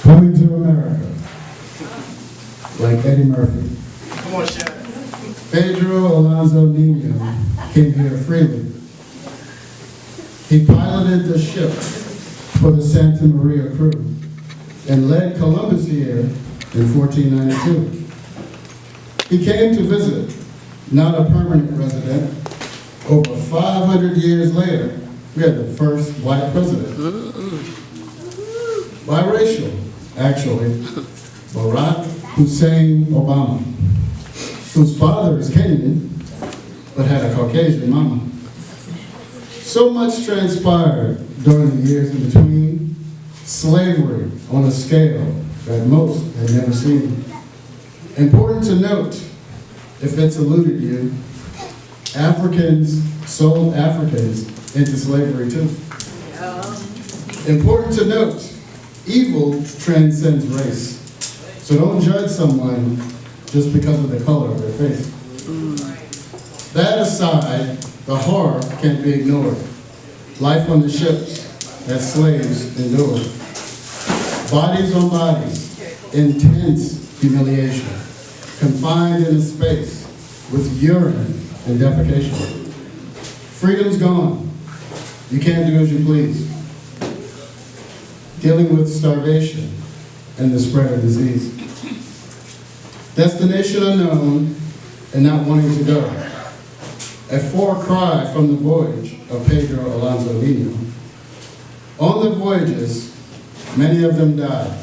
Coming to America, like Eddie Murphy. Come on, Chef. Pedro Alonso Nino came here freely. He piloted the ship for the Santa Maria crew and led Columbus here in 1492. He came to visit, not a permanent resident. Over 500 years later, we had the first white president. Biracial, actually, Barack Hussein Obama, whose father is Kenyan, but had a Caucasian mama. So much transpired during the years in between, slavery on a scale that most had never seen. Important to note, if it's eluded you, Africans sold Africans into slavery too. Important to note, evil transcends race. So don't judge someone just because of the color of their face. That aside, the horror can't be ignored. Life on the ships that slaves endured. Bodies on bodies, intense humiliation, confined in a space with urine and defecation. Freedom's gone. You can't do as you please. Dealing with starvation and the spread of disease. Destination unknown and not wanting to go. A far cry from the voyage of Pedro Alonso Nino. On the voyages, many of them died.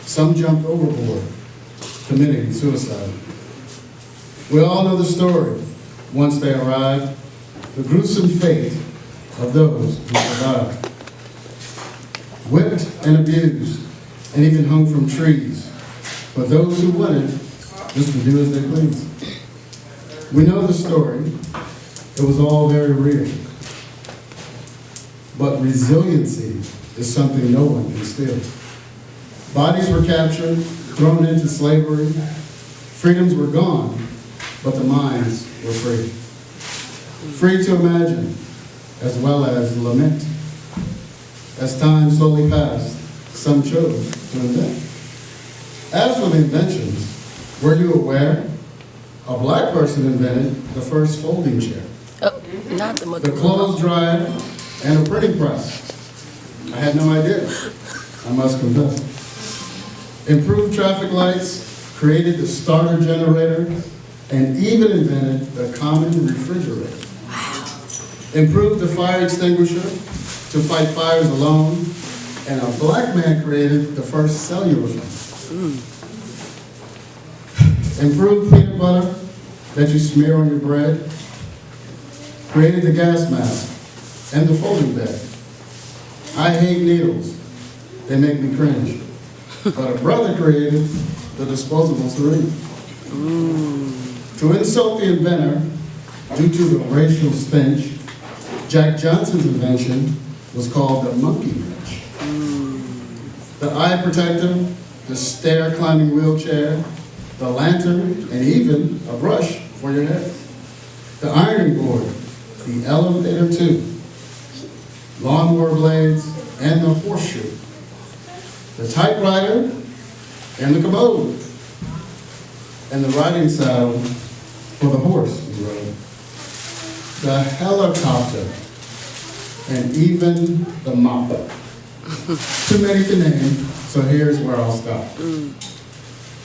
Some jumped overboard, committing suicide. We all know the story. Once they arrived, the gruesome fate of those who survived. Whipped and abused, and even hung from trees, for those who wanted just to do as they pleased. We know the story. It was all very real. But resiliency is something no one can steal. Bodies were captured, thrown into slavery. Freedoms were gone, but the minds were free. Free to imagine, as well as lament. As time slowly passed, some chose to invent. As for the inventions, were you aware a black person invented the first folding chair? Oh, not the mother. The clothes dryer and a printing press. I had no idea, I must confess. Improved traffic lights, created the starter generator, and even invented the common refrigerator. Wow. Improved the fire extinguisher to fight fires alone, and a black man created the first cellular phone. Improved peanut butter that you smear on your bread, created the gas mask and the folding bed. I hate needles, they make me cringe. But a brother created the disposable syringe. To insult the inventor, due to the racial stench, Jack Johnson's invention was called the monkey wrench. The eye protector, the stair-climbing wheelchair, the lantern, and even a brush for your hair. The ironing board, the elevator tube, lawnmower blades, and the horseshoe. The typewriter, and the commode. And the riding saddle for the horse you rode. The helicopter, and even the mop. Too many to name, so here's where I'll stop.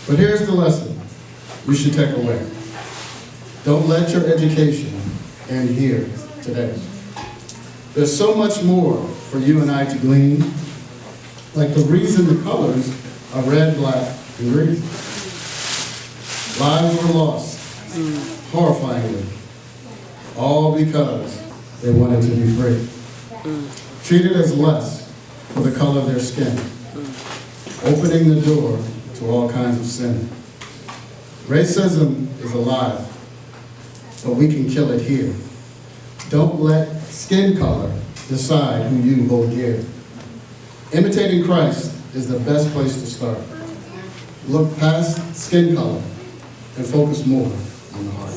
But here's the lesson you should take away. Don't let your education end here today. There's so much more for you and I to glean, like the reason the colors are red, black, and green. Lives were lost, horrifyingly, all because they wanted to be free. Treated as less for the color of their skin, opening the door to all kinds of sin. Racism is alive, but we can kill it here. Don't let skin color decide who you hold dear. Imitating Christ is the best place to start. Look past skin color and focus more on the heart.